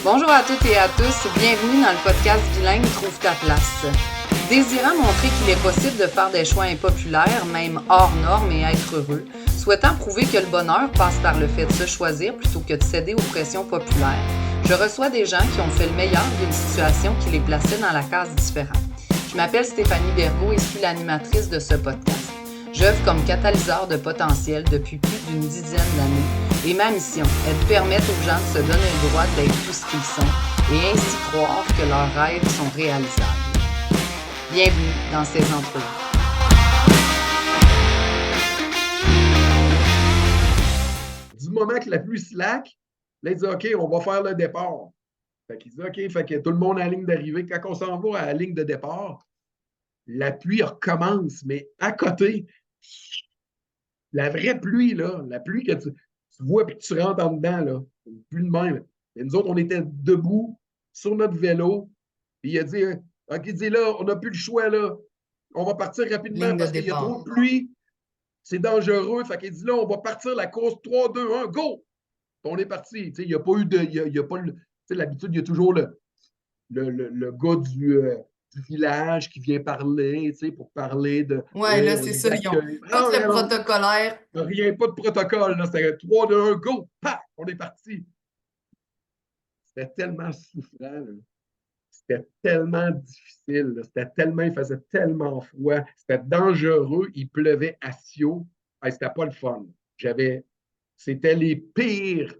Bonjour à toutes et à tous, bienvenue dans le podcast Bilingue Trouve ta place. Désirant montrer qu'il est possible de faire des choix impopulaires, même hors normes et être heureux, souhaitant prouver que le bonheur passe par le fait de se choisir plutôt que de céder aux pressions populaires, je reçois des gens qui ont fait le meilleur d'une situation qui les plaçait dans la case différente. Je m'appelle Stéphanie Bergaud et suis l'animatrice de ce podcast. J'œuvre comme catalyseur de potentiel depuis plus d'une dizaine d'années et ma mission est de permettre aux gens de se donner le droit d'être tout ce qu'ils sont et ainsi croire que leurs rêves sont réalisables. Bienvenue dans ces entrevues. Du moment que la pluie slack, là, il dit OK, on va faire le départ. Fait qu'il dit OK, fait que tout le monde à la ligne d'arrivée. Quand on s'en va à la ligne de départ, la pluie recommence, mais à côté, la vraie pluie, là, la pluie que tu vois et que tu rentres en dedans, là, une pluie de même. Et nous autres, on était debout sur notre vélo, puis il a dit OK, il dit là, on n'a plus le choix, là. On va partir rapidement Ligne de parce qu'il y a trop départ. de pluie. C'est dangereux. Fait qu'il dit là, on va partir la course 3, 2, 1, go! On est parti. Il n'y a pas eu de. Il y a pas l'habitude, il y a toujours le gars du village qui vient parler, pour parler de. Ouais, Ouais, là, on c'est les ça, ils ont accueille. tout Non, le non, protocolaire. rien, pas de protocole. Là. C'était 3, 2, 1, go! Paf! On est parti. C'était tellement souffrant. Là. C'était tellement difficile. Là. C'était tellement, il faisait tellement froid. C'était dangereux. Il pleuvait à Sio. Hey, c'était pas le fun. C'était les pires.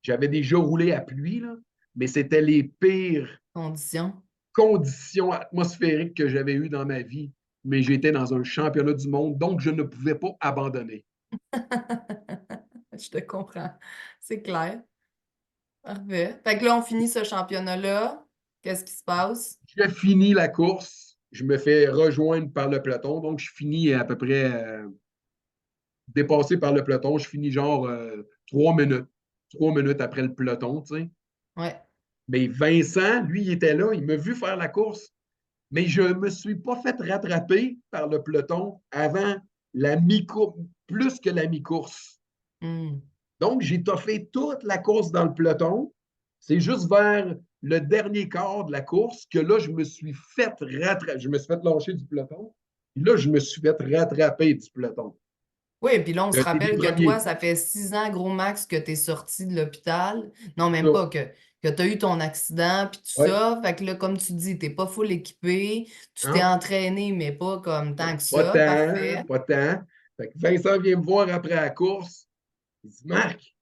J'avais déjà roulé à pluie, là, mais c'était les pires Conditions. conditions atmosphériques que j'avais eues dans ma vie. Mais j'étais dans un championnat du monde, donc je ne pouvais pas abandonner. Je te comprends. C'est clair. Parfait. Fait que là, on finit ce championnat-là. Qu'est-ce qui se passe? J'ai fini la course. Je me fais rejoindre par le peloton. Donc, je finis à peu près dépassé par le peloton. Je finis genre 3 minutes. 3 minutes après le peloton, tu sais. Ouais. Mais Vincent, lui, il était là. Il m'a vu faire la course. Mais je ne me suis pas fait rattraper par le peloton avant la mi-course, plus que la mi-course. Mm. Donc, j'ai toffé toute la course dans le peloton. C'est juste vers le dernier quart de la course que là, je me suis fait rattraper. Je me suis fait lâcher du peloton. Et là, je me suis fait rattraper du peloton. Oui, puis là, on se T'es des rappelle que toi, premiers. ça fait 6 ans, gros max, que tu es sorti de l'hôpital. Non, même Ça. pas, que tu as eu ton accident, puis tout Ouais. ça. Fait que là, comme tu dis, t'es pas full équipé. Tu t'es Hein? entraîné, mais pas comme tant que Pas ça. tant, Parfait. pas tant. Fait que Vincent vient me voir après la course. Il dit Marc,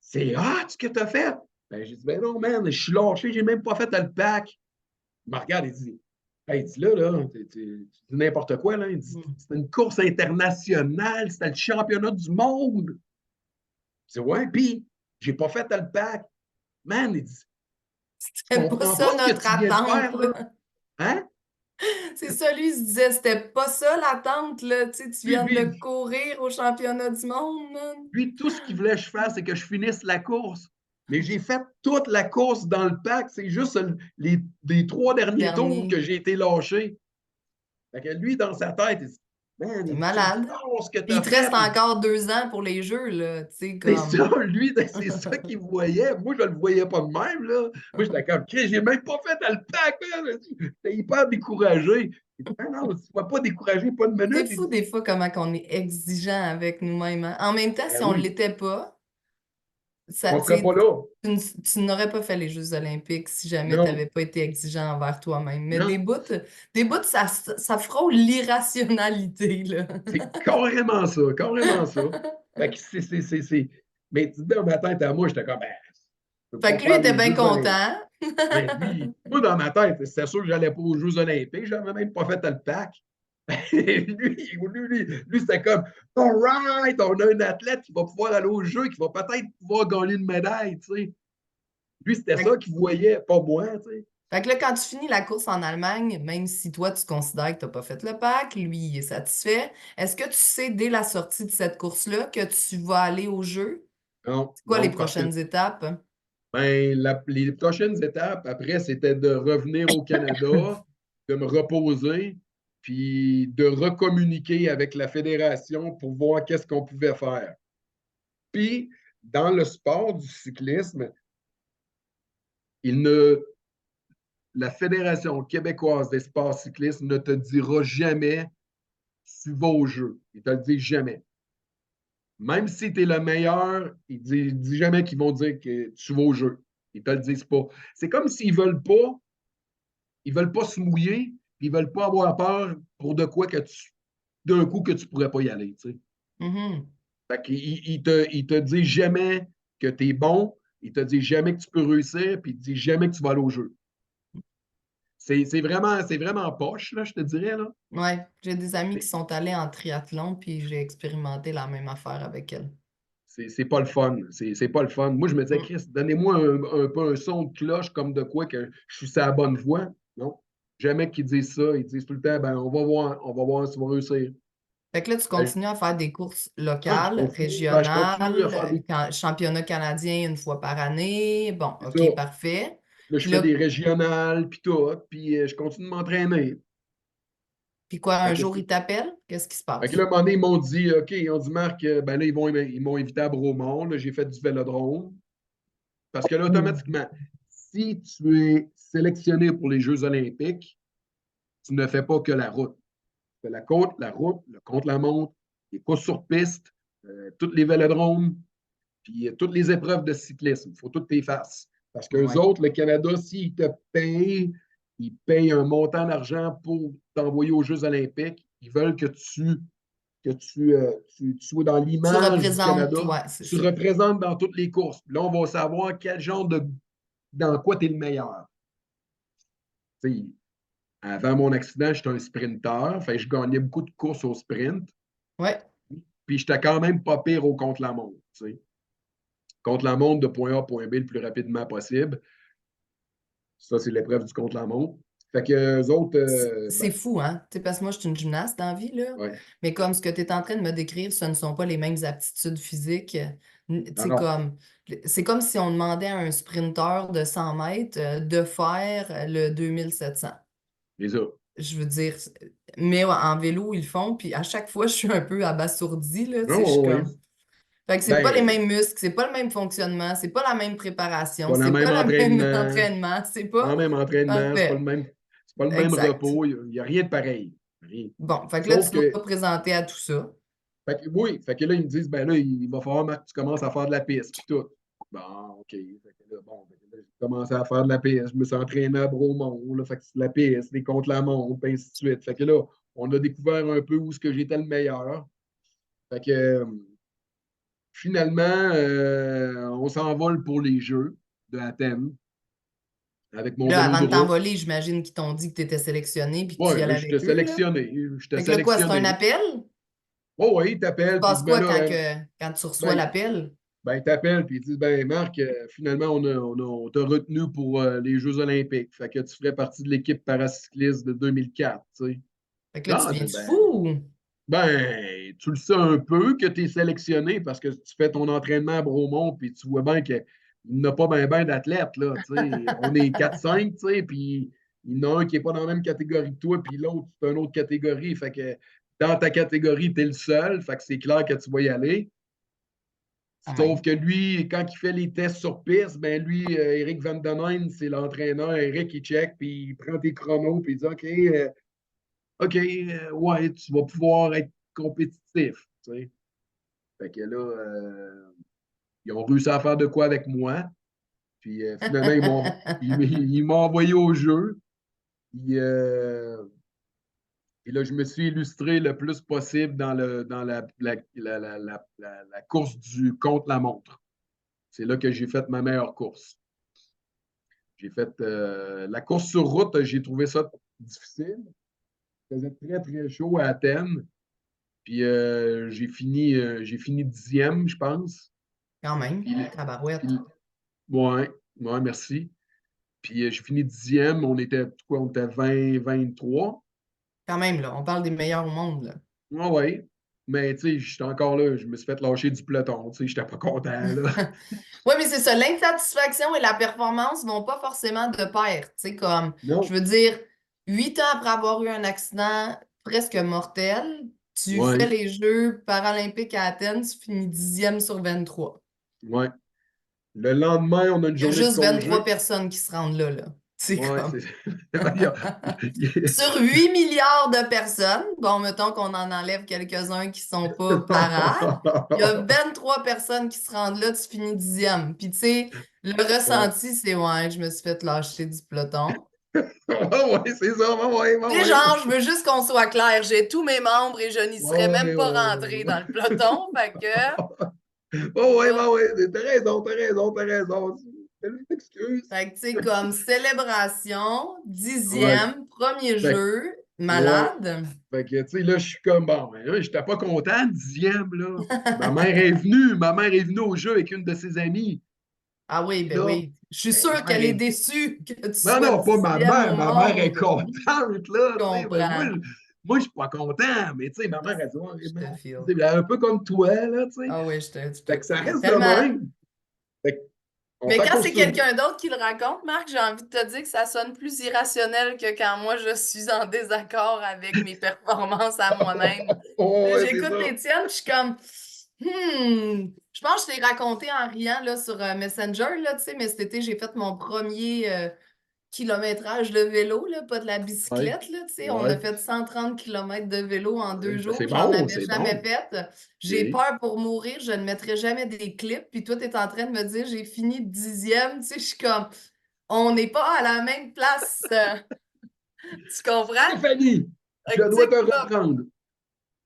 c'est hot ce que tu as fait. Ben, j'ai dit ben non, man, je suis lâché, j'ai même pas fait le pack. Il me regarde et dit hey, il dit là, tu dis n'importe quoi, là. Il dit Mm. c'est une course internationale, c'était le championnat du monde. Je dis ouais, puis j'ai pas fait le pack. Man, il dit tu C'était pas comprends pas ça ce que notre tu viens de attente, faire, là? là. Hein? C'est ça, lui, il se disait, c'était pas ça l'attente, là. Tu sais, tu Lui, viens de lui, courir au championnat du monde, man. Lui, tout ce qu'il voulait que je fasse, c'est que je finisse la course. Mais j'ai fait toute la course dans le pack. C'est juste les 3 derniers tours Dernier. que j'ai été lâché. Fait que lui, dans sa tête, il dit man, T'es il dit, c'est malade. fort ce que tu Puis il as te reste fait. encore 2 ans pour les Jeux, là. Tu sais, C'est comme. ça, lui, c'est ça qu'il voyait. Moi, je ne le voyais pas de même. Là. Moi, j'étais comme, j'ai même pas fait le pack. J'étais hyper découragé. Il dit, ah non, tu ne vas pas décourager, pas de C'est minute. Il fou dit, des fois comment on est exigeant avec nous-mêmes, hein. En même temps, ben si on ne oui, l'était pas, ça, on ne serait pas là. tu n'aurais pas fait les Jeux olympiques si jamais tu Non, n'avais pas été exigeant envers toi-même. Mais non. des bouts, ça frôle l'irrationalité, là. C'est carrément ça, carrément ça. Fait que Mais dans ma tête à moi, j'étais comme, ben, je peux Fait pas que lui faire était les bien Jeux olympiques. content. Mais lui, moi, dans ma tête, c'était sûr que j'allais pas aux Jeux olympiques. J'avais même pas fait le pack. Lui, c'était comme, all right, on a un athlète qui va pouvoir aller aux Jeux, qui va peut-être pouvoir gagner une médaille, tu sais. Lui, c'était Fait ça qu'il voyait, pas moi, tu sais. Fait que là, quand tu finis la course en Allemagne, même si toi, tu considères que tu n'as pas fait le pack, lui, il est satisfait. Est-ce que tu sais dès la sortie de cette course-là que tu vas aller au jeu? Non, C'est quoi les non, parce que prochaines étapes? ben, les prochaines étapes, après, c'était de revenir au Canada, de me reposer, puis de recommuniquer avec la fédération pour voir qu'est-ce qu'on pouvait faire. Puis, dans le sport du cyclisme, il ne, la Fédération québécoise des sports cyclistes ne te dira jamais tu vas au jeu. Ils te le disent jamais. Même si tu es le meilleur, ils ne disent jamais qu'ils vont dire que tu vas au jeu. Ils te le disent pas. C'est comme s'ils ils veulent pas se mouiller, ils veulent pas avoir peur pour de quoi que d'un coup que tu pourrais pas y aller. Tu sais. Mhm. Fait qu'ils te disent jamais que tu es bon, ils te disent jamais que tu peux réussir, puis ils te disent jamais que tu vas aller au jeu. C'est vraiment poche, là, je te dirais. Là. Ouais, j'ai des amis qui sont allés en triathlon, puis j'ai expérimenté la même affaire avec elles. C'est pas le fun. C'est pas le fun. Moi, je me disais, Mm. Chris, donnez-moi un peu un son de cloche comme de quoi que je suis sur la bonne voie. Non. Jamais qu'ils disent ça. Ils disent tout le temps, ben, on va voir si on va réussir. Fait que là, tu Ben, continues à faire des courses ouais, locales, je continue à régionales, faire des. championnat canadien une fois par année. Bon, C'est ça. OK, parfait. Là, je Puis fais là, des régionales, puis tout, puis je continue de m'entraîner. puis quoi, Fait un que, jour, ils t'appellent? Qu'est-ce qui se fait que là, à passe? un moment donné, ils m'ont dit, OK, ils ont dit, Marc, ben là, ils m'ont invité à Bromont. Là, j'ai fait du vélodrome. Parce que là, automatiquement, si tu es sélectionné pour les Jeux olympiques, tu ne fais pas que la route. Tu fais la côte, la route, le contre-la-montre, les courses sur piste, tous les vélodromes, puis toutes les épreuves de cyclisme. Il faut toutes tes faces. Parce qu'eux Ouais. autres, le Canada, s'ils te payent, ils payent un montant d'argent pour t'envoyer aux Jeux olympiques. Ils veulent tu sois dans Tu l'image du représentes, Canada. ouais, c'est Tu ça. représentes dans toutes les courses. Puis là, on va savoir quel genre dans quoi tu es le meilleur. T'sais, avant mon accident, j'étais un sprinter. Fait que je gagnais beaucoup de courses au sprint. Ouais. Puis j'étais quand même pas pire au contre-la-montre. Contre-la-montre de point A à point B le plus rapidement possible. Ça, c'est l'épreuve du contre-la-montre. Fait que eux autres, C'est ben, fou, hein? Tu sais, parce que moi, je suis une gymnaste dans la vie, là. ouais. Mais comme ce que tu es en train de me décrire, ce ne sont pas les mêmes aptitudes physiques. Tu Non, sais, non. c'est comme si on demandait à un sprinteur de 100 mètres de faire le 2700. Les autres. Je veux dire, mais ouais, en vélo, ils le font, puis à chaque fois, je suis un peu abasourdie, là, tu sais, je suis Non, oui. comme... Fait que c'est pas les Ben, mêmes muscles, c'est pas le même fonctionnement, c'est pas la même c'est préparation, pas le c'est même pas le même entraînement. entraînement, c'est Pas pas le même entraînement, parfait. c'est pas le même Exact. repos. Il n'y a rien de pareil. Rien. Bon, fait que là, Sauf tu dois que te présenter à tout ça. Fait que, oui, fait que là, ils me disent, ben là, il va falloir Marc, que tu commences à faire de la piste, puis tout. Bon, OK. Fait que là, bon, fait que là, j'ai commencé à faire de la piste. Je me suis entraîné à Bromont, là, fait que c'est de la piste, des contre-la-montre, puis ainsi de suite. Fait que là, on a découvert un peu où ce que j'étais le meilleur. Fait que finalement, on s'envole pour les Jeux de Athènes avec mon Là, vélo avant de de route. t'envoler, j'imagine qu'ils t'ont dit que tu étais sélectionné puis que tu y Ouais, allais là, j'étais avec eux, là. sélectionné. J'étais Fait que là, quoi, c'est un sélectionné. appel? Oh, oui, il Il se t'appelle, puis il passe dit, ben quoi là, quand tu reçois ben, l'appel? ben, ils t'appellent et ils disent ben Marc, finalement, on t'a retenu pour les Jeux Olympiques. Fait que tu ferais partie de l'équipe paracycliste de 2004. Tu sais. Fait que là, tu Ah, viens-tu fou? tu le sais un peu que tu es sélectionné parce que tu fais ton entraînement à Bromont puis tu vois bien qu'il n'y a pas bien d'athlètes. Là, tu sais. On est 4-5, tu sais, puis il y en a un qui n'est pas dans la même catégorie que toi, puis l'autre, c'est une autre catégorie. Fait que dans ta catégorie, tu es le seul. Fait que c'est clair que tu vas y aller. Ouais. Sauf que lui, quand il fait les tests sur piste, ben lui, Eric Van Den, c'est l'entraîneur. Eric, il check, puis il prend tes chronos, puis il dit OK, ouais, tu vas pouvoir être compétitif. Tu sais. Fait que là, ils ont réussi à faire de quoi avec moi. Puis finalement, ils m'ont envoyé au jeu. Puis, puis là, je me suis illustré le plus possible dans la course du contre-la-montre. C'est là que j'ai fait ma meilleure course. J'ai fait la course sur route, j'ai trouvé ça difficile. Il faisait très, très chaud à Athènes. Puis j'ai fini 10e, je pense. Quand même, Puis, tabarouette. puis ouais, ouais, merci. Puis j'ai fini 10e, on était quoi? On était 20, 23. Quand même, là, on parle des meilleurs au monde, là. Ouais, ouais. Mais tu sais, j'étais encore là, je me suis fait lâcher du peloton. Tu sais, j'étais pas content, là. Oui, mais c'est ça. L'insatisfaction et la performance vont pas forcément de pair. Tu sais, comme, je Non. veux dire, 8 ans après avoir eu un accident presque mortel, tu fais Ouais. les Jeux paralympiques à Athènes, tu finis 10e sur 23. Ouais. Le lendemain, on a une Il y a journée de juste 23 congé. personnes qui se rendent là, là. C'est Ouais, comme. c'est. Il y a- Sur 8 milliards de personnes, bon, mettons qu'on en enlève quelques-uns qui sont pas parents, il y a 23 personnes qui se rendent là, tu finis 10e. Puis tu sais, le Ouais. ressenti, c'est ouais, je me suis fait lâcher du peloton. Ouais, c'est ça. Ouais, ouais, Tu sais, ouais. genre, je veux juste qu'on soit clair, j'ai tous mes membres et je n'y serais même Ouais, pas ouais, rentrée ouais. dans le peloton. Fait que, Oh, ouais, là, ouais, ouais. T'as raison, t'as raison, t'as raison. Je m'excuse. fait que tu sais, comme célébration, Ouais. 10e, premier Fait, jeu, ouais. malade. Fait que, tu sais, là, je suis comme, bon, ben, là, j'étais pas content, 10e, là. Ma mère est venue au jeu avec une de ses amies. Ah oui, Puis ben là, oui. Je suis ben, sûre qu'elle est déçue que tu non, sois non, pas 10e au ma mère est monde. contente, là, Je tu sais. Ben, comprends. moi, je suis pas content, mais, tu sais, ma mère, elle dit, ouais, Je te bon, feel. tu sais, un peu comme toi, là, tu sais. Ah oui, je Fait te que ça feel. reste de Tellement. même. Fait qu'on Mais fait la quand course c'est sur. quelqu'un d'autre qui le raconte, Marc, j'ai envie de te dire que ça sonne plus irrationnel que quand moi je suis en désaccord avec mes performances à moi-même. Oh, ouais, c'est J'écoute ça. les tiennes, puis je suis comme, Je pense que je t'ai raconté en riant là, sur Messenger, là, tu sais, mais cet été, j'ai fait mon premier kilométrage de vélo, là, pas de la Ouais, bicyclette, là, tu sais. On a ouais, fait 130 kilomètres de vélo en ouais. deux Ben, jours. c'est J'en bon, avais c'est jamais bon. fait. J'ai OK. peur pour mourir. Je ne mettrai jamais des clips. Puis toi, tu es en train de me dire, j'ai fini 10e. Tu sais, je suis comme, on n'est pas à la même place. Tu comprends? Stéphanie, je Fait que, tu dois sais, te comme, reprendre.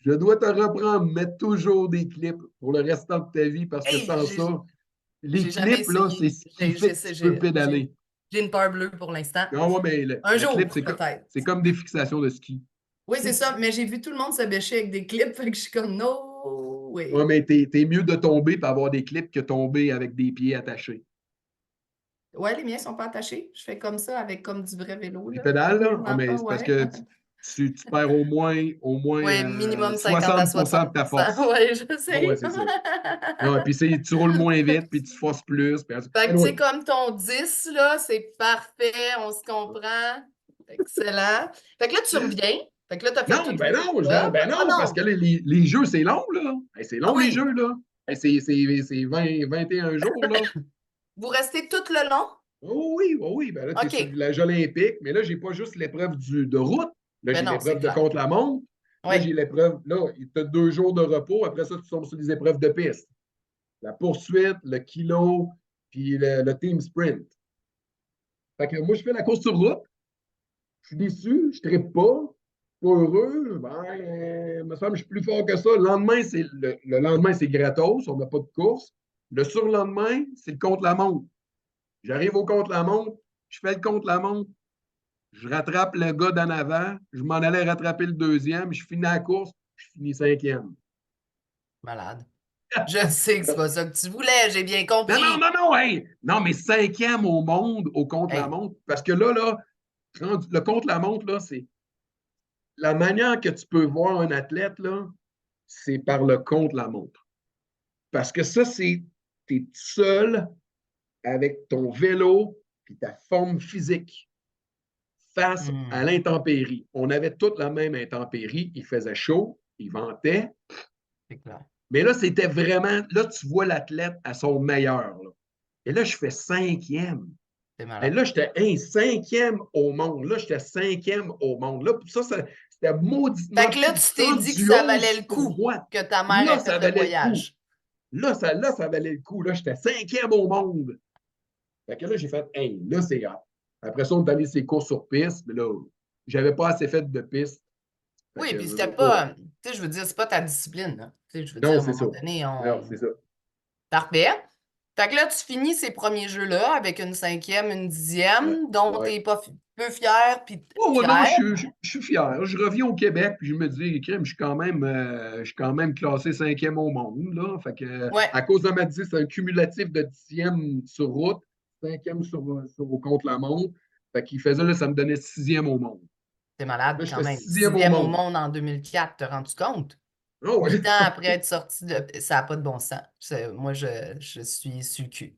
Je dois te reprendre, mettre toujours des clips pour le restant de ta vie parce que hey, sans ça, les j'ai jamais clips, là, c'est essayé. ce qui fait que tu peux pédaler. J'ai une peur bleue pour l'instant. Non, ouais, mais Un le clip, jour, peut-être. c'est comme des fixations de ski. Oui, c'est ça, mais j'ai vu tout le monde se bêcher avec des clips, fait que je suis comme, no Ouais, way. mais t'es mieux de tomber et avoir des clips que tomber avec des pieds attachés. Ouais, les miens sont pas attachés. Je fais comme ça avec comme du vrai vélo, Les là. pédales, Les là, ah, mais enfants, c'est parce ouais. que tu perds au moins Ouais, minimum 50 à 60% de ta 60%. force. Ouais, je Ah ouais, sais. c'est ça. Non, et puis tu roules moins vite, puis tu forces plus. Fait que, tu Anyway. sais, comme ton 10 là, c'est parfait, on se comprend. Excellent. Fait que là, tu reviens. Fait que là, tu as fait Non, toute ben non, l'épreuve. ben Ah non, parce non! que les jeux, c'est long, là. Hey, c'est Ah long, les oui! jeux, là. Hey, c'est 20, 21 jours, là. Vous restez tout le long? Oh oui, oh oui. Ben là, tu es sur le OK. village olympique, mais là, j'ai pas juste l'épreuve de route. Là, Ben j'ai non, c'est l'épreuve de clair. contre-la-montre. Là, Oui. j'ai l'épreuve. Là, tu as 2 jours de repos. Après ça, tu tombes sur les épreuves de piste. La poursuite, le kilo, puis le team sprint. Fait que moi, je fais la course sur route. Je suis déçu, je ne trippe pas. Pas heureux, ben, me semble que je suis plus fort que ça. Le lendemain, c'est gratos, on n'a pas de course. Le surlendemain, c'est le contre-la-montre. J'arrive au contre-la-montre, je fais le contre-la-montre, je rattrape le gars d'en avant, je m'en allais rattraper le deuxième, je finis la course, je finis 5e. Malade. Je sais que c'est pas ça que tu voulais, j'ai bien Non, non, compris. non, non, hey! Non, mais 5e au monde au Hey, contre-la-montre. Parce que là, le contre-la-montre, là, c'est la manière que tu peux voir un athlète, là, c'est par le contre-la-montre. Parce que ça, c'est, t'es seul avec ton vélo et ta forme physique face à hmm, l'intempérie. On avait toute la même intempérie. Il faisait chaud, il ventait. c'est clair. Mais là, c'était vraiment, là, tu vois l'athlète à son meilleur. Là. Et là, je fais 5e. C'est Et malade. là, j'étais 5e au monde. Là, j'étais 5e au monde. Là, c'était Fait mauditement que là, tu t'es dit que ça valait grandiose le pour coup moi. que ta mère Là, ait ça fait le valait le coup. voyage. Là, ça valait le coup. Là, j'étais 5e au monde. Fait que là, j'ai fait, hey, là, c'est hot. Après ça, on est allé ses courses sur piste, mais là, j'avais pas assez fait de piste. Fait Oui, que puis je c'était veux pas. pas, tu sais, je veux dire, c'est pas ta discipline, là. Tu sais, je veux dire, Non, à un c'est ça. moment donné, Non, on. c'est ça. Parfait. Fait que là, tu finis ces premiers jeux-là avec une 5e, une Ouais. 10e, dont Ouais. t'es pas peu fier, puis Oh, ouais, non, fier. je suis fier. Je reviens au Québec, puis je me dis, crème, je suis quand même classé 5e au monde, là. Fait que, Ouais, à cause de ma 10, c'est un cumulatif de 10e sur route, 5e au contre-la-montre. Fait qu'il faisait, là, ça me donnait 6e au monde. t'es malade Là, je quand fais même. 6e au 6e au monde. monde en 2004, t'as rendu compte? Ah ouais. 8 ans après être sorti de. Ça n'a pas de bon sens. Moi, je suis sur le cul.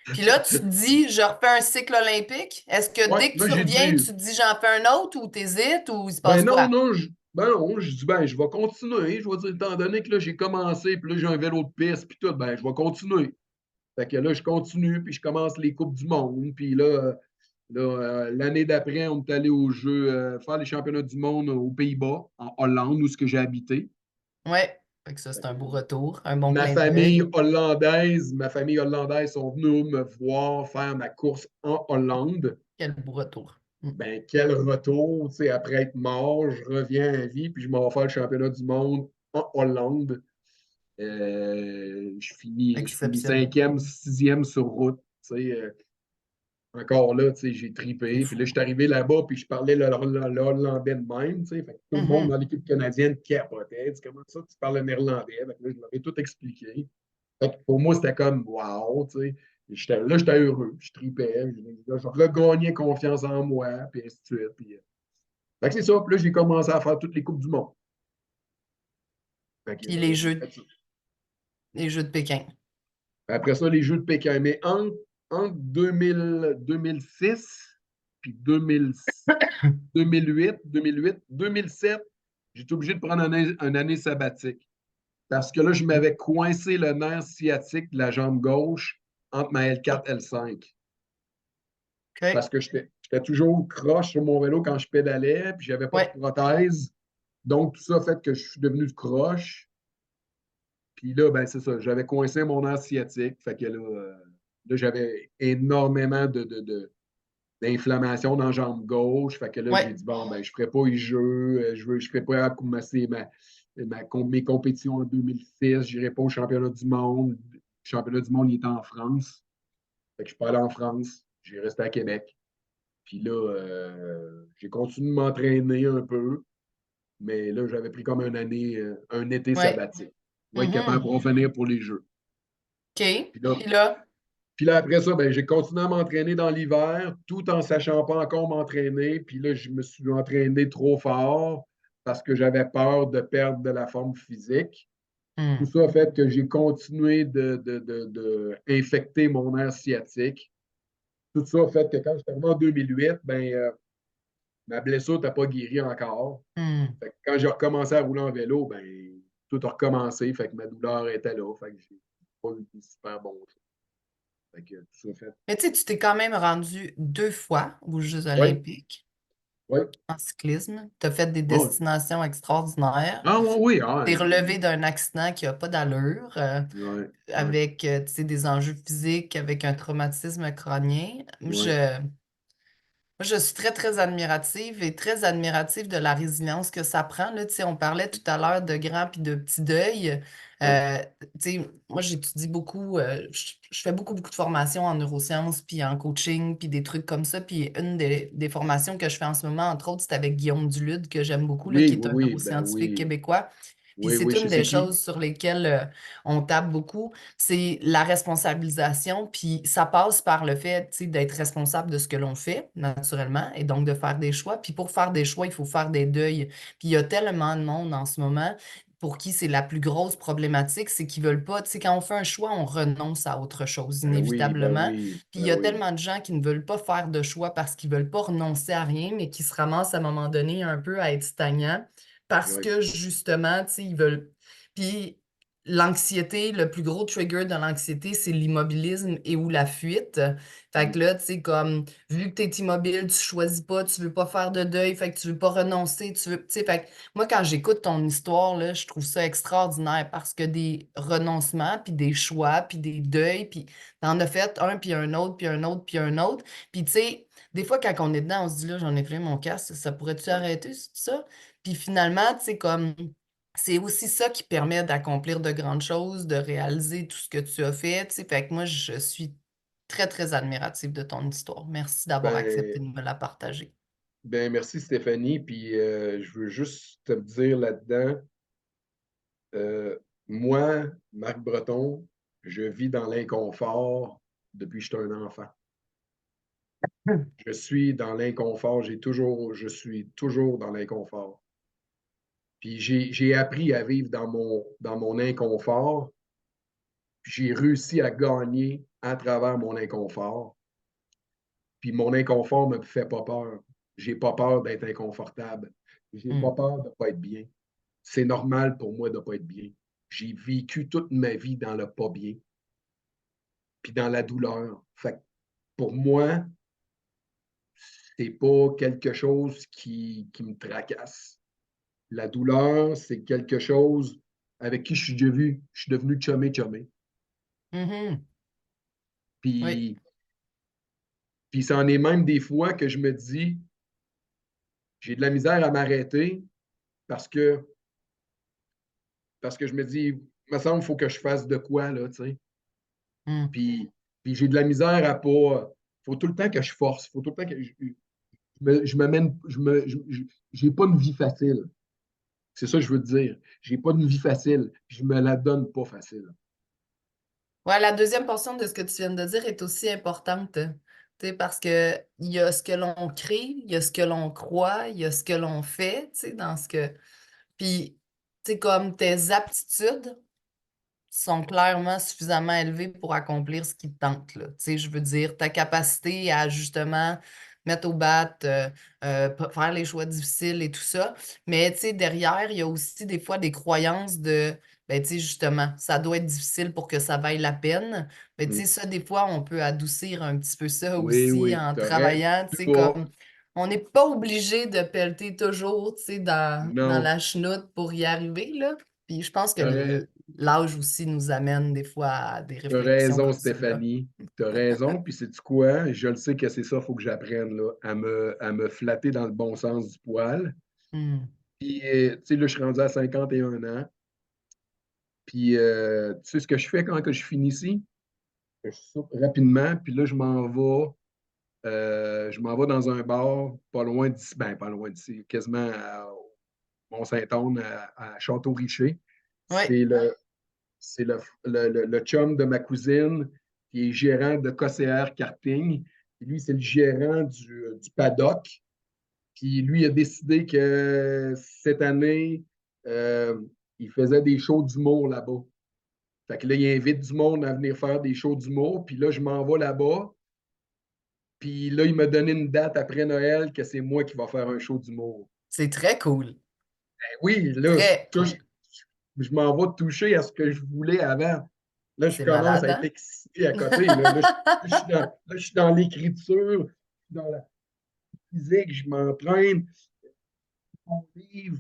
Puis là, tu te dis, je refais un cycle olympique. Est-ce que Ouais, dès que là, tu j'ai reviens, dit, tu te dis, j'en fais un autre ou t'hésites ou il se ben passe non, quoi? non, je dis, ben, je vais continuer. Je vais dire, étant donné que là, j'ai commencé, puis là, j'ai un vélo de piste, puis tout, ben, je vais continuer. Fait que là, je continue, puis je commence les Coupes du Monde. Puis là, l'année d'après, on est allé aux Jeux, faire les championnats du monde aux Pays-Bas, en Hollande, où ce que j'ai habité. Ouais. Fait que ça, Fait c'est que un beau retour, un bon clin d'œil. ma famille hollandaise sont venus me voir faire ma course en Hollande. Quel beau retour. Mm. Ben, quel retour, tu sais, après être mort, je reviens à vie, puis je m'en vais faire le championnat du monde en Hollande. Je finis Exceptionnel. cinquième, sixième sur route. Tu sais, encore là, tu sais, j'ai C'est tripé. Puis là, fou. je suis arrivé là-bas, puis je parlais le hollandais de même. Tu sais, fait que tout le monde Mhm. dans l'équipe canadienne capotait. Tu sais, comment ça, tu parles le néerlandais? Fait que là, je leur ai tout expliqué. Fait que pour moi, c'était comme wow, tu sais. Là, j'étais heureux, je tripais, je regagnais confiance en moi, puis ainsi de suite. Fait que c'est ça, puis là, j'ai commencé à faire toutes les Coupes du Monde. Fait que Puis les j'ai Jeux, fait ça. les Jeux de Pékin. Après ça, les Jeux de Pékin. Mais entre 2006 puis 2007, j'étais obligé de prendre une année sabbatique. Parce que là, je m'avais coincé le nerf sciatique de la jambe gauche entre ma L4 et L5. OK. Parce que j'étais toujours croche sur mon vélo quand je pédalais, puis j'avais pas de Ouais. prothèse. Donc, tout ça fait que je suis devenu croche. Puis là, ben, c'est ça, j'avais coincé mon nerf sciatique. Fait que là, j'avais énormément d'inflammation dans la jambe gauche. Fait que là, j'ai Ouais. dit, bon, ben, je ne ferai pas les jeux. Je ne ferai pas mes compétitions en 2006. Je n'irai pas au championnat du monde. Le championnat du monde, il était en France. Fait que je suis pas allé en France. J'ai resté à Québec. Puis là, j'ai continué de m'entraîner un peu. Mais là, j'avais pris comme une année, un été Ouais. sabbatique. Pour être capable Mhm. pour revenir pour les Jeux. OK. Puis là, Puis là, puis là, après ça, ben, j'ai continué à m'entraîner dans l'hiver, tout en sachant pas encore m'entraîner. Puis là, je me suis entraîné trop fort parce que j'avais peur de perdre de la forme physique. Tout hmm, ça a fait que j'ai continué de infecter mon nerf sciatique. Tout ça a fait que quand j'étais arrivé en 2008, ben, ma blessure n'était pas guérie encore. hmm. Fait que quand j'ai recommencé à rouler en vélo, ben, tout a recommencé. Fait que ma douleur était là. Fait que j'ai pas eu de super bon. Fait que tout ça fait. Mais tu sais, tu t'es quand même rendu 2 fois aux Jeux Oui, olympiques oui. en cyclisme. Tu as fait des Oui. destinations extraordinaires. Ah oui, oui, ah, T'es relevé d'un accident qui n'a pas d'allure, ouais, ouais, avec tu sais, des enjeux physiques, avec un traumatisme crânien. ouais, Moi, je suis très, très admirative et très admirative de la résilience que ça prend. Là, tu sais, on parlait tout à l'heure de grands puis de petits deuils. ouais, Tu sais, moi, j'étudie beaucoup, je fais beaucoup, beaucoup de formations en neurosciences, puis en coaching, puis des trucs comme ça. Puis une des formations que je fais en ce moment, entre autres, c'est avec Guillaume Dulude, que j'aime beaucoup, là, qui oui, est oui, un oui, ben neuroscientifique oui, québécois. Puis oui, c'est oui, je une des sais qui. choses sur lesquelles on tape beaucoup, c'est la responsabilisation. Puis ça passe par le fait, tu sais, d'être responsable de ce que l'on fait, naturellement, et donc de faire des choix. Puis pour faire des choix, il faut faire des deuils. Puis il y a tellement de monde en ce moment pour qui c'est la plus grosse problématique, c'est qu'ils veulent pas, tu sais, quand on fait un choix, on renonce à autre chose, Ben oui, ben inévitablement. oui, Puis il ben y a oui. tellement de gens qui ne veulent pas faire de choix parce qu'ils veulent pas renoncer à rien, mais qui se ramassent à un moment donné un peu à être stagnants parce Oui, que justement, tu sais, ils veulent. Puis l'anxiété, le plus gros trigger de l'anxiété, c'est l'immobilisme et ou la fuite. Fait mm, que là, tu sais, comme, vu que tu es immobile, tu choisis pas, tu veux pas faire de deuil, fait que tu veux pas renoncer, tu veux, tu sais, fait que moi, quand j'écoute ton histoire, là, je trouve ça extraordinaire parce que des renoncements, puis des choix, puis des deuils, puis t'en as fait un, puis un autre, puis un autre, puis un autre. Puis tu sais, des fois, quand on est dedans, on se dit, là, j'en ai pris mon casque, ça pourrait-tu ouais. arrêter, c'est ça? Puis finalement, tu sais, comme, c'est aussi ça qui permet d'accomplir de grandes choses, de réaliser tout ce que tu as fait, tu sais. Fait que moi, je suis très, très admirative de ton histoire. Merci d'avoir accepté Ben, de me la partager. ben merci Stéphanie. Puis je veux juste te dire là-dedans, euh, moi, Marc Breton, je vis dans l'inconfort depuis que je suis un enfant. Je suis dans l'inconfort, je suis toujours dans l'inconfort. Puis j'ai appris à vivre dans mon inconfort, puis j'ai réussi à gagner à travers mon inconfort. Puis mon inconfort ne me fait pas peur. J'ai pas peur d'être inconfortable. J'ai pas Hmm. peur de ne pas être bien. C'est normal pour moi de ne pas être bien. J'ai vécu toute ma vie dans le pas bien. puis dans la douleur. Fait que pour moi, c'est pas quelque chose qui me tracasse. La douleur, c'est quelque chose avec qui je suis devenu chumé. Mhm. Oui. Puis, puis c'en est même des fois que je me dis, j'ai de la misère à m'arrêter parce que, parce que je me dis, il me semble qu'il faut que je fasse de quoi, là, tu sais. Mm. Puis, puis j'ai de la misère à pas. Faut tout le temps que je force. Faut tout le temps que je me mène. J'ai pas une vie facile. C'est ça que je veux te dire. J'ai pas une vie facile. Je me la donne pas facile. Ouais, la deuxième portion de ce que tu viens de dire est aussi importante. Tu sais, parce que il y a ce que l'on crée, il y a ce que l'on croit, il y a ce que l'on fait, tu sais, dans ce que. Puis, tu sais, comme tes aptitudes sont clairement suffisamment élevées pour accomplir ce qui te tente, là. Tu sais, je veux dire, ta capacité à justement mettre au bat, faire les choix difficiles et tout ça. Mais, tu sais, derrière, il y a aussi des fois des croyances de, ben, tu sais, justement, ça doit être difficile pour que ça vaille la peine. Mais, tu Mm. sais, ça, des fois, on peut adoucir un petit peu ça Oui, aussi oui. en T'aurais. travaillant, tu sais, Pas. comme on n'est pas obligé de pelleter toujours, tu sais, dans Non. la chenoute pour y arriver, là. Puis je pense que T'aurais. l'âge aussi nous amène des fois à des T'as réflexions raison, comme ça, là. Stéphanie. T'as raison. Puis c'est quoi? Je le sais que c'est ça, il faut que j'apprenne là, à me flatter dans le bon sens du poil. Hmm. Puis, tu sais, là, je suis rendu à 51 ans. Puis, tu sais ce que je fais quand que je finis ici? Je soupe rapidement, puis là, je m'en vais dans un bar pas loin d'ici, ben, pas loin d'ici, quasiment à Mont-Saint-Anne, à Château-Richer. Oui, C'est le chum de ma cousine qui est gérant de KCR Karting. Puis lui, c'est le gérant du paddock. Puis lui a décidé que cette année, euh, il faisait des shows d'humour là-bas. Fait que là, il invite du monde à venir faire des shows d'humour. Puis là, je m'en vais là-bas. Puis là, il m'a donné une date après Noël que c'est moi qui va faire un show d'humour. c'est très cool. Ben oui, là, Très cool. je m'en vais toucher à ce que je voulais avant. Là, je C'est commence malade, à être hein? excité à côté. Là, je suis dans l'écriture, dans la physique, je m'entraîne, mon livre.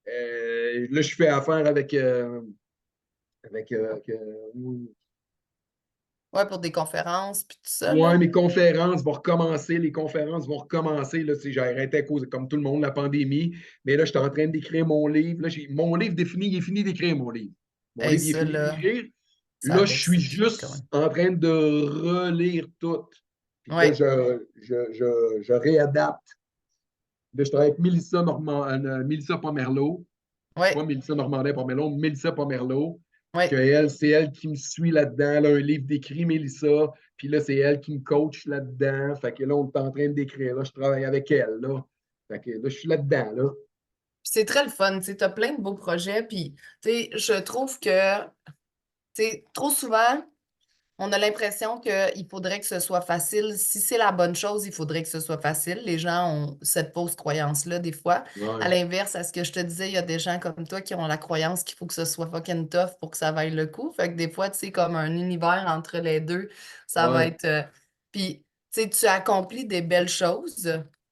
Là, je fais affaire avec Ouais, pour des conférences, puis tout ça, ouais, là. mes conférences vont recommencer, les conférences vont recommencer. Là, tu sais, j'ai arrêté à cause, comme tout le monde, la pandémie. Mais là, je suis en train d'écrire mon livre. Là, mon livre défini, il est fini d'écrire mon livre. Mon Et livre, il est ça, fini là, d'écrire. ça Là, je allait suis super vite quand juste même. en train de relire tout. Puis là, Ouais, je réadapte. Là, je travaille avec Mélissa Pomerleau. ouais, Pas Mélissa Normandin-Pomerleau, Mélissa Pomerleau. ouais. Que elle, c'est elle qui me suit là-dedans. Elle a un livre d'écrit, Mélissa. Puis là, c'est elle qui me coach là-dedans. Fait que là, on est en train d'écrire. Là, je travaille avec elle. Là. Fait que là, je suis là-dedans. Là. Puis c'est très le fun, tu sais, t'as plein de beaux projets, puis, tu sais, je trouve que, tu sais, trop souvent, on a l'impression qu'il faudrait que ce soit facile. Si c'est la bonne chose, il faudrait que ce soit facile. Les gens ont cette fausse croyance-là, des fois. À Ouais, l'inverse, à ce que je te disais, il y a des gens comme toi qui ont la croyance qu'il faut que ce soit fucking tough pour que ça vaille le coup. Fait que des fois, tu sais, comme un univers entre les deux, ça va ouais. être. Puis, tu sais, tu accomplis des belles choses.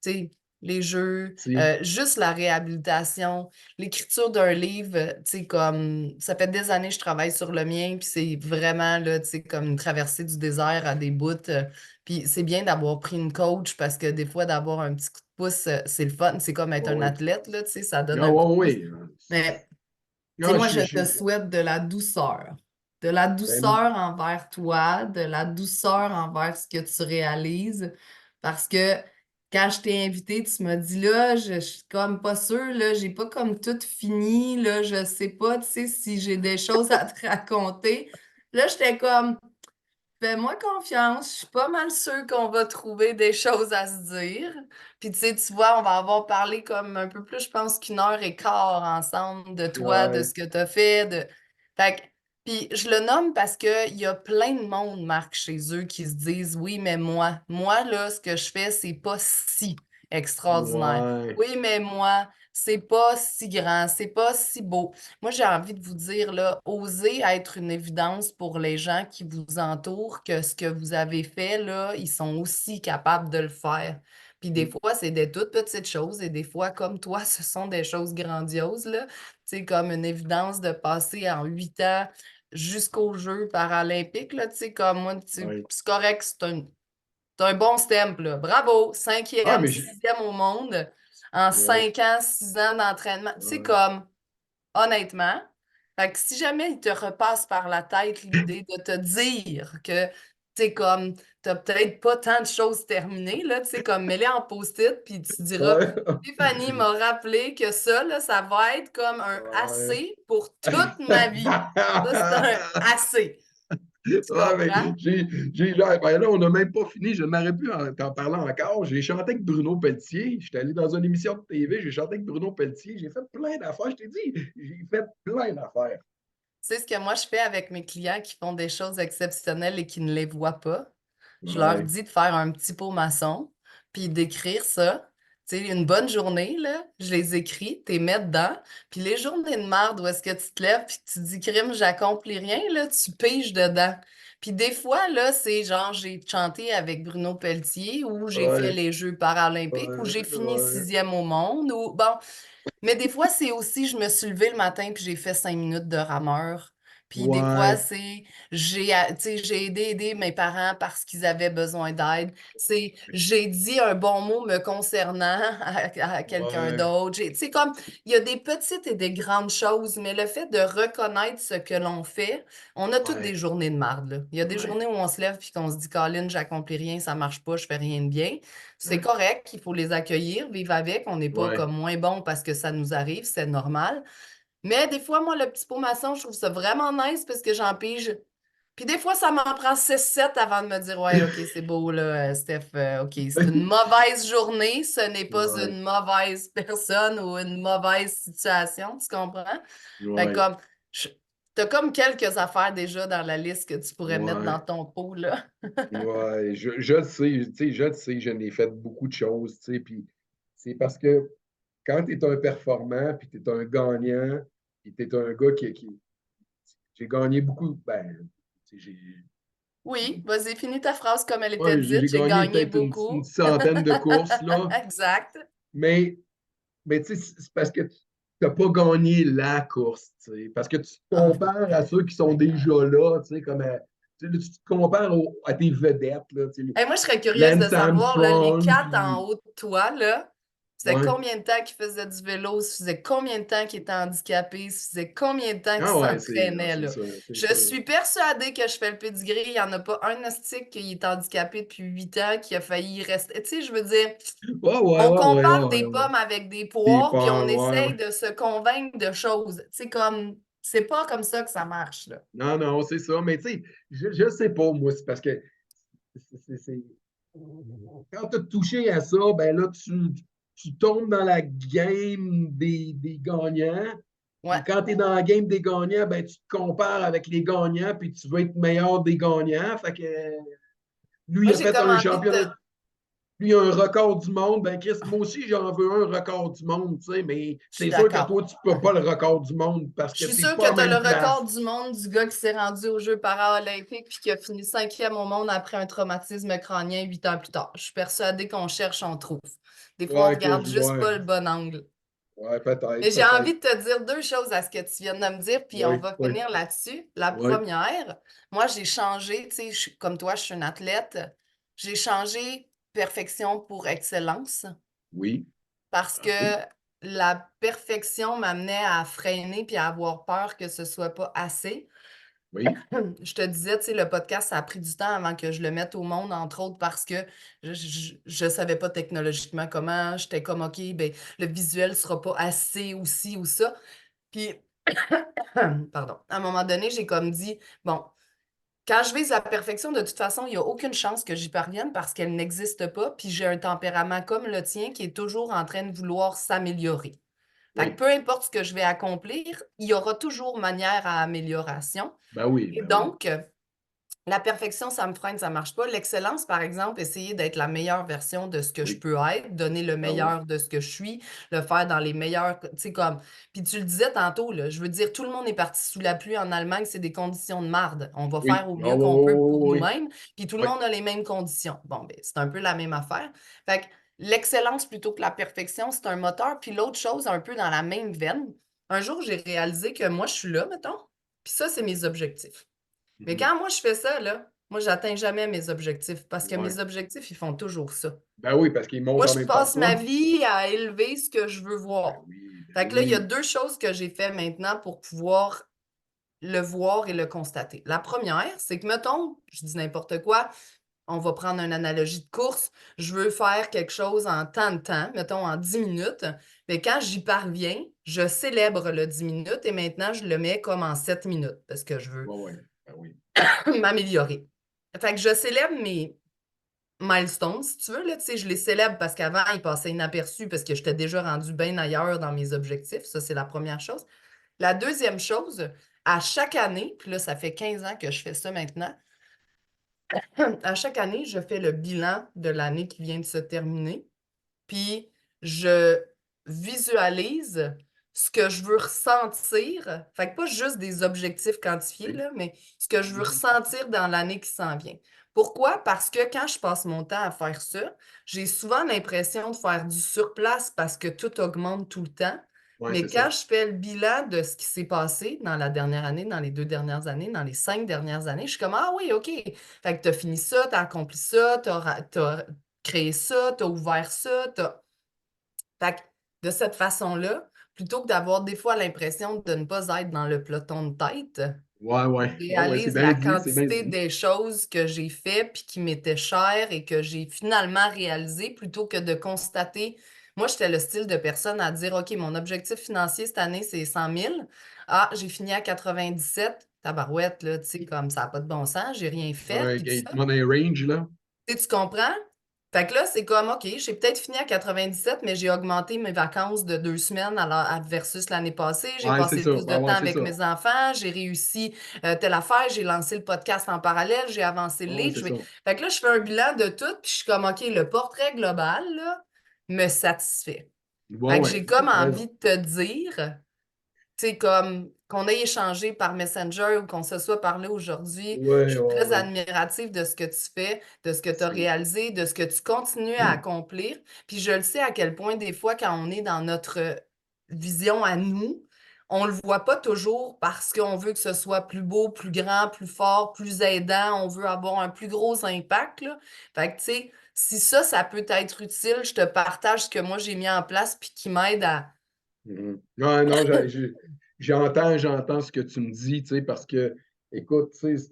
Tu sais, les jeux, Si. juste la réhabilitation, l'écriture d'un livre, tu sais, comme ça fait des années que je travaille sur le mien, puis c'est vraiment, là, tu sais, comme une traversée du désert à des bouts. Puis c'est bien d'avoir pris une coach parce que des fois, d'avoir un petit coup de pouce, c'est le fun. C'est comme être Ouais, un ouais. athlète, là, tu sais, ça donne Ah, un coup de pouce. ouais, ouais. Mais tu sais, Ah, moi, je te souhaite de la douceur. De la ben, douceur envers toi, de la douceur envers ce que tu réalises. Parce que quand je t'ai invité, tu m'as dit là, je suis comme pas sûre, là, j'ai pas comme tout fini, là, je sais pas, tu sais, si j'ai des choses à te raconter. Là, j'étais comme, fais-moi confiance, je suis pas mal sûre qu'on va trouver des choses à se dire. Puis tu sais, tu vois, on va avoir parlé comme un peu plus, je pense qu'une heure et quart ensemble de toi, de ouais. ce que tu as fait. Fait que- Puis je le nomme parce qu'il y a plein de monde, Marc, chez eux qui se disent, oui, mais moi, là, ce que je fais, c'est pas si Extraordinaire. Ouais. Oui, mais moi, c'est pas si grand, c'est pas si beau. Moi, j'ai envie de vous dire, là, osez être une évidence pour les gens qui vous entourent que ce que vous avez fait, là, ils sont aussi capables de le faire. Puis des fois, c'est des toutes petites choses et des fois, comme toi, ce sont des choses grandioses, là. Tu sais, comme une évidence de passer en 8 ans jusqu'aux Jeux paralympiques, là, tu sais, comme moi, Ouais. c'est correct, c'est un bon step, là. Bravo! Ah, Cinquième, mais sixième au monde en ouais, 5 ans, 6 ans d'entraînement. Tu sais, ouais. comme, honnêtement, fait que si jamais il te repasse par la tête l'idée de te dire que, tu sais, comme, t'as peut-être pas tant de choses terminées, là, tu sais, comme, mets-les en post-it, puis tu diras, Ouais. Stéphanie m'a rappelé que ça, là, ça va être comme un Ouais. assez pour toute ma vie. Ça, c'est un assez. Tu Ouais, mais comprends? ben là, on n'a même pas fini. Je n'aurais pu t'en parler encore. J'ai chanté avec Bruno Pelletier. J'étais allé dans une émission de TV. J'ai chanté avec Bruno Pelletier. J'ai fait plein d'affaires. Je t'ai dit, j'ai fait plein d'affaires. Tu sais ce que moi je fais avec mes clients qui font des choses exceptionnelles et qui ne les voient pas? Je leur Ouais, dis de faire un petit pot maçon, puis d'écrire ça. Tu sais, une bonne journée, là, je les écris, t'es mets dedans. Puis les journées de marde où est-ce que tu te lèves puis tu dis, crime, j'accomplis rien, là, tu piges dedans. Puis des fois, là, c'est genre, j'ai chanté avec Bruno Pelletier ou j'ai fait ouais, les Jeux paralympiques ou ouais, j'ai fini ouais, sixième au monde ou bon. Mais des fois, c'est aussi, je me suis levée le matin puis j'ai fait 5 minutes de rameur. Puis des fois, ouais, c'est, tu sais, j'ai aidé mes parents parce qu'ils avaient besoin d'aide. C'est, j'ai dit un bon mot me concernant à quelqu'un ouais, d'autre. Tu sais, comme, il y a des petites et des grandes choses, mais le fait de reconnaître ce que l'on fait, on a toutes des ouais, journées de marde, là. Il y a des ouais, journées où on se lève puis qu'on se dit, Colin, j'accomplis rien, ça marche pas, je fais rien de bien. C'est ouais, correct, il faut les accueillir, vivre avec. On n'est pas ouais. comme moins bon parce que ça nous arrive, c'est normal. Mais des fois, moi, le petit pot maçon, je trouve ça vraiment nice parce que j'en pige. Puis des fois, ça m'en prend 6-7 avant de me dire, ouais, OK, c'est beau, là, Steph, OK, c'est une mauvaise journée, ce n'est pas Ouais, une mauvaise personne ou une mauvaise situation, tu comprends? Fait que ouais, comme, je- t'as comme quelques affaires déjà dans la liste que tu pourrais mettre dans ouais. ton pot, là. Ouais, je le sais, tu sais, je le sais, je n'ai fait beaucoup de choses, tu sais, puis c'est parce que quand tu es un performant, puis tu es un gagnant, puis tu es un gars j'ai gagné beaucoup, ben, tu sais, Oui, vas-y, finis ta phrase comme elle était ouais, dite. j'ai J'ai gagné gagné peut-être une beaucoup. centaine de courses, là, Exact. mais, mais tu sais, c'est parce que tu n'as pas gagné la course, tu sais, parce que tu te Oh, compares à ceux qui sont Seigneur. déjà là, tu sais, comme, tu sais, là, tu te compares à tes vedettes, là, tu sais, Hey, moi, je serais curieuse de Lance savoir, là, les Armstrong, quatre en puis, haut de toi, là, ça faisait ouais. combien de temps qu'ils faisaient du vélo? Ça faisait combien de temps qu'ils étaient handicapés? Ça faisait combien de temps qu'ils Ah ouais, non, s'entraînaient, c'est là? ça, c'est Je ça. suis persuadée que je fais le pedigree. Il n'y en a pas un hostique qui est handicapé depuis 8 ans, qui a failli y rester. Tu sais, je veux dire, Ouais, ouais, on ouais, ouais, ouais, compare ouais, des ouais. pommes avec des Des poires, puis on peurs, ouais, ouais. essaye de se convaincre de choses. Tu sais, comme, c'est pas comme ça que ça marche, là. Non, non, c'est ça. Mais tu sais, je sais pas, moi, c'est parce que quand tu as touché à ça, ben là, tu tombes dans la game des gagnants. Ouais. Puis quand tu es dans la game des gagnants, ben tu te compares avec les gagnants, puis tu veux être meilleur des gagnants. Fait que lui, Moi, il a j'ai fait comme un envie de championnat. te... Lui, il a un record du monde. Ben, Chris, moi aussi, j'en veux un record du monde, tu sais, mais Je suis c'est sûr que d'accord. toi, tu peux pas le record du monde parce Je que suis t'es sûre pas que à tu as le même record place. du monde du gars qui s'est rendu aux Jeux paralympiques puis qui a fini cinquième au monde après un traumatisme crânien 8 ans plus tard. Je suis persuadée qu'on cherche, on trouve. Des fois, on Ouais, regarde juste ouais, pas le bon angle. ouais, peut-être, Mais j'ai envie peut-être. de te dire deux choses à ce que tu viens de me dire, puis on Oui, va oui, finir là-dessus. La oui, première, moi, j'ai changé, tu sais, comme toi, je suis une athlète. J'ai changé perfection pour excellence oui. parce que OK. la perfection m'amenait à freiner puis à avoir peur que ce soit pas assez. Oui, Je te disais, tu sais, le podcast, ça a pris du temps avant que je le mette au monde, entre autres parce que je savais pas technologiquement comment. J'étais comme, OK, ben, le visuel sera pas assez ou ci ou ça. Puis, pardon, à un moment donné, j'ai comme dit, bon, quand je vise la perfection, de toute façon, il n'y a aucune chance que j'y parvienne parce qu'elle n'existe pas. Puis j'ai un tempérament comme le tien qui est toujours en train de vouloir s'améliorer. Fait que oui. peu importe ce que je vais accomplir, il y aura toujours manière à amélioration. Ben oui, Et ben oui. donc, La perfection, ça me freine, ça marche pas. L'excellence, par exemple, essayer d'être la meilleure version de ce que je Oui. peux être, donner le Ah oui. meilleur de ce que je suis, le faire dans les meilleurs, tu sais, comme. Puis tu le disais tantôt, là, je veux dire, tout le monde est parti sous la pluie en Allemagne, c'est des conditions de marde. On va Oui. faire au Ah mieux oui, qu'on peut pour oui, oui, nous-mêmes, puis tout le oui. monde a les mêmes conditions. Bon, ben, c'est un peu la même affaire. Fait que l'excellence plutôt que la perfection, c'est un moteur. Puis l'autre chose, un peu dans la même veine, un jour, j'ai réalisé que moi, je suis là, mettons, puis ça, c'est mes objectifs. Mais Mhm. quand moi je fais ça, là, moi, j'atteins jamais mes objectifs parce que Ouais. mes objectifs, ils font toujours ça. Ben oui, parce qu'ils Moi, montent en je même temps que passe ma toi. vie à élever ce que je veux Ben voir. oui, ben Fait que là, il y a oui. deux choses que j'ai fait maintenant pour pouvoir le voir et le constater. La première, c'est que, mettons, je dis n'importe quoi, on va prendre une analogie de course, je veux faire quelque chose en tant de temps, mettons en 10 minutes, mais quand j'y parviens, je célèbre le 10 minutes et maintenant, je le mets comme en 7 minutes parce que je veux Ouais, ouais. Ben oui. m'améliorer. Fait que je célèbre mes milestones, si tu veux, là, tu sais, je les célèbre parce qu'avant, ils passaient inaperçus parce que j'étais déjà rendu bien ailleurs dans mes objectifs. Ça, c'est la première chose. La deuxième chose, à chaque année, puis là, ça fait 15 ans que je fais ça maintenant, à chaque année, je fais le bilan de l'année qui vient de se terminer. Puis je visualise ce que je veux ressentir. Fait que pas juste des objectifs quantifiés, Oui. là, mais ce que je veux Mhm. ressentir dans l'année qui s'en vient. Pourquoi? Parce que quand je passe mon temps à faire ça, j'ai souvent l'impression de faire du surplace parce que tout augmente tout le temps. Ouais, c'est Mais ça. quand je fais le bilan de ce qui s'est passé dans la dernière année, dans les 2 dernières années, dans les 5 dernières années, je suis comme, ah oui, OK. Fait que tu as fini ça, tu as accompli ça, tu as créé ça, tu as ouvert ça, fait que de cette façon-là, plutôt que d'avoir des fois l'impression de ne pas être dans le peloton de tête, Ouais, ouais. je Ouais, ouais, c'est réalise bien la dit, c'est bien quantité dit. des choses que j'ai fait puis qui m'étaient chères et que j'ai finalement réalisées plutôt que de constater. Moi, j'étais le style de personne à dire, OK, mon objectif financier cette année, c'est 100 000. Ah, j'ai fini à 97. Tabarouette, là, tu sais, comme ça n'a pas de bon sens, j'ai rien fait, Ouais, puis tout Gate ça. Money Range, là. Tu comprends? Fait que là, c'est comme, OK, j'ai peut-être fini à 97, mais j'ai augmenté mes vacances de 2 semaines versus l'année passée. J'ai Ouais, c'est passé ça. plus de Ouais, ouais, temps c'est avec ça. mes enfants. J'ai réussi telle affaire. J'ai lancé le podcast en parallèle. J'ai avancé le Ouais, lead. c'est ça. Fait que là, je fais un bilan de tout. Puis je suis comme, OK, le portrait global, là, me satisfait. Ouais, Fait que ouais. j'ai Non, comme t'as envie raison. de te dire, tu sais, comme qu'on ait échangé par Messenger ou qu'on se soit parlé aujourd'hui, je Ouais, suis ouais, très ouais. admirative de ce que tu fais, de ce que tu as C'est. réalisé, de ce que tu continues à accomplir. Puis je le sais à quel point des fois, quand on est dans notre vision à nous, on le voit pas toujours parce qu'on veut que ce soit plus beau, plus grand, plus fort, plus aidant, on veut avoir un plus gros impact, là. Fait que, tu sais, si ça peut être utile, je te partage ce que moi j'ai mis en place puis qui m'aide à. Mhm. Non, non, j'entends ce que tu me dis, tu sais, parce que, écoute, tu sais,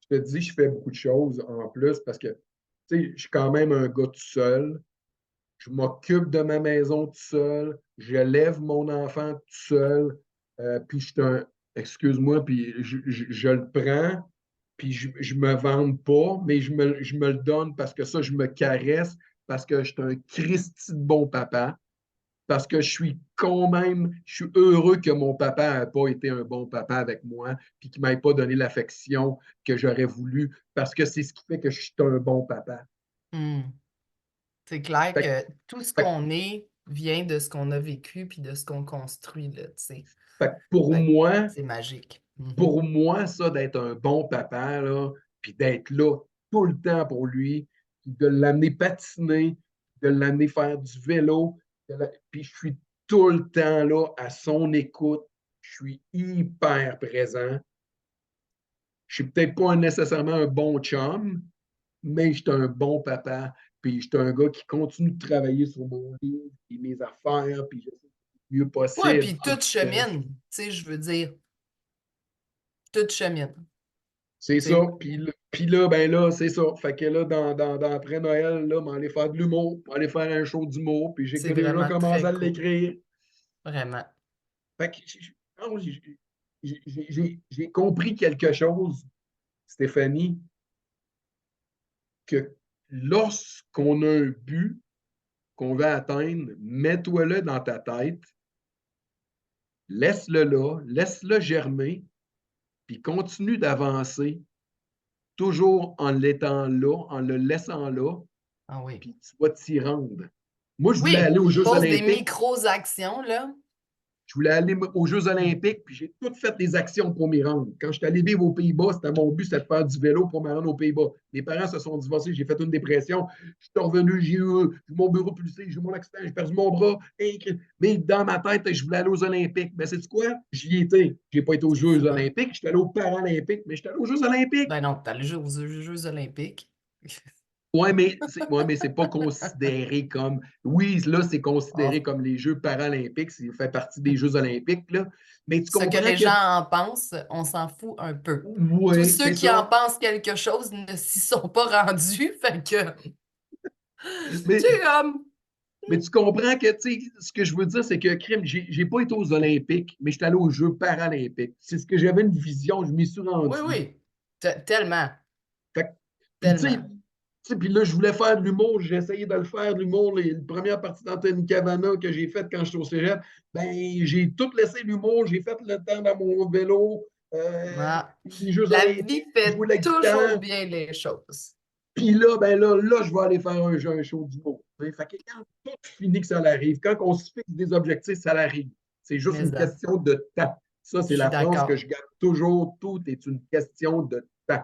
je te dis, je fais beaucoup de choses en plus parce que, tu sais, je suis quand même un gars tout seul. Je m'occupe de ma maison tout seul. Je lève mon enfant tout seul. Puis je suis un, excuse-moi, puis je le prends, puis je me vante pas, mais je me le donne parce que ça, je me caresse, parce que je suis un Christy de bon papa parce que je suis heureux que mon papa n'ait pas été un bon papa avec moi, puis qu'il ne m'ait pas donné l'affection que j'aurais voulu, parce que c'est ce qui fait que je suis un bon papa. Hmm. C'est clair Fait, que tout ce fait- qu'on est vient de ce qu'on a vécu puis de ce qu'on construit, là, tu sais. fait que pour Fait que moi, c'est magique. Mhm. pour moi, ça, d'être un bon papa, là, puis d'être là tout le temps pour lui, puis de l'amener patiner, de l'amener faire du vélo, puis je suis tout le temps là à son écoute, je suis hyper présent. Je suis peut-être pas nécessairement un bon chum, mais je suis un bon papa. Puis je suis un gars qui continue de travailler sur mon livre, puis mes affaires, puis je fais le mieux Ouais, possible. puis tout chemine, tu sais, je veux dire, tout chemine, C'est tu ça. sais. Puis là, ben là, c'est ça. Fait que là, après Noël, là, m'aller faire de l'humour, m'aller faire un show d'humour, puis j'ai C'est déjà vraiment commencé très à cool. l'écrire. Vraiment. Fait que non, j'ai compris quelque chose, Stéphanie, que lorsqu'on a un but, qu'on veut atteindre, mets-toi-le dans ta tête, laisse-le là, laisse-le germer, puis continue d'avancer. toujours en l'étant là, en le laissant là, Ah oui. puis tu vas t'y rendre. Moi, je voulais Oui, aller aux Jeux pose des olympiques. micro-actions, là. Je voulais aller aux Jeux olympiques, puis j'ai tout fait des actions pour m'y rendre. Quand je suis allé vivre aux Pays-Bas, c'était mon but, c'était de faire du vélo pour me rendre aux Pays-Bas. Mes parents se sont divorcés, j'ai fait une dépression. Je suis revenu, j'ai eu mon bureau pulsé, j'ai eu mon accident, j'ai perdu mon bras. Mais dans ma tête, je voulais aller aux Olympiques. Mais c'est quoi? J'y étais. Je n'ai pas été aux C'est Jeux fou, hein? olympiques, je suis allé aux Paralympiques, mais je suis allé aux Jeux olympiques. Ben non, t'as les Jeux olympiques. Ouais, mais c'est pas considéré comme. Oui, là, c'est considéré Oh, comme les Jeux paralympiques, ça fait partie des Jeux olympiques, là. Mais tu ce que comprends les que. gens en pensent, on s'en fout un peu. Tous Oui, ceux c'est qui en ça. pensent quelque chose ne s'y sont pas rendus, fait que, tu Mais, sais, mais tu comprends que, tu sais, ce que je veux dire, c'est que, crime, j'ai pas été aux Olympiques, mais je suis allé aux Jeux paralympiques. C'est ce que j'avais une vision, je m'y suis oui, rendu. oui, tellement, Fait puis, tellement. puis là, je voulais faire de l'humour, j'ai essayé de le faire, de l'humour. La première partie d'Anthony Cavana que j'ai faite quand j'étais au cégep, ben, j'ai tout laissé l'humour, j'ai fait le temps dans mon vélo, Ah, les Jeux la vie olympiques, jouer fait la toujours guitare. bien les choses. Puis là, ben là, je vais aller faire un show d'humour. Fait que quand tout finit que ça l'arrive, quand on se fixe des objectifs, ça l'arrive. C'est juste Mais une question de temps. Ça, je c'est suis la phrase que d'accord. je garde toujours. Tout est une question de temps.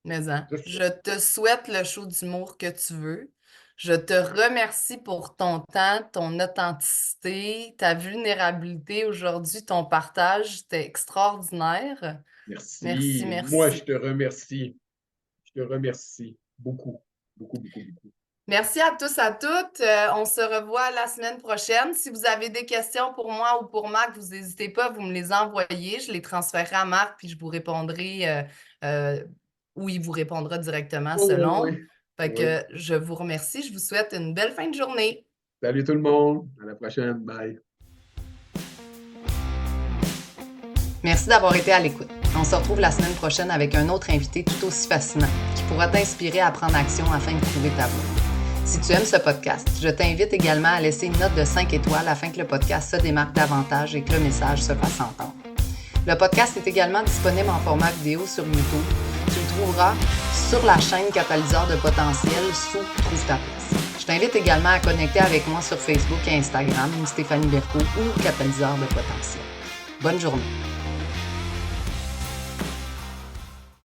Je te souhaite le show d'humour que tu veux. Je te remercie pour ton temps, ton authenticité, ta vulnérabilité aujourd'hui, ton partage. C'était extraordinaire. Merci, Merci. Moi, je merci. te remercie. Je te remercie beaucoup, beaucoup, beaucoup, beaucoup. Merci à tous, à toutes. On se revoit la semaine prochaine. Si vous avez des questions pour moi ou pour Marc, vous n'hésitez pas, vous me les envoyez. Je les transférerai à Marc, puis je vous répondrai ou il vous répondra directement Oh, selon. oui. Fait Oui. que je vous remercie. Je vous souhaite une belle fin de journée. Salut tout le monde. À la prochaine. Bye. Merci d'avoir été à l'écoute. On se retrouve la semaine prochaine avec un autre invité tout aussi fascinant qui pourra t'inspirer à prendre action afin de trouver ta voie. Si tu aimes ce podcast, je t'invite également à laisser une note de 5 étoiles afin que le podcast se démarque davantage et que le message se fasse entendre. Le podcast est également disponible en format vidéo sur YouTube. Tu le trouveras sur la chaîne Catalyseur de potentiel sous Trouve ta place. Je t'invite également à connecter avec moi sur Facebook et Instagram, Stéphanie Berco ou Catalyseur de potentiel. Bonne journée.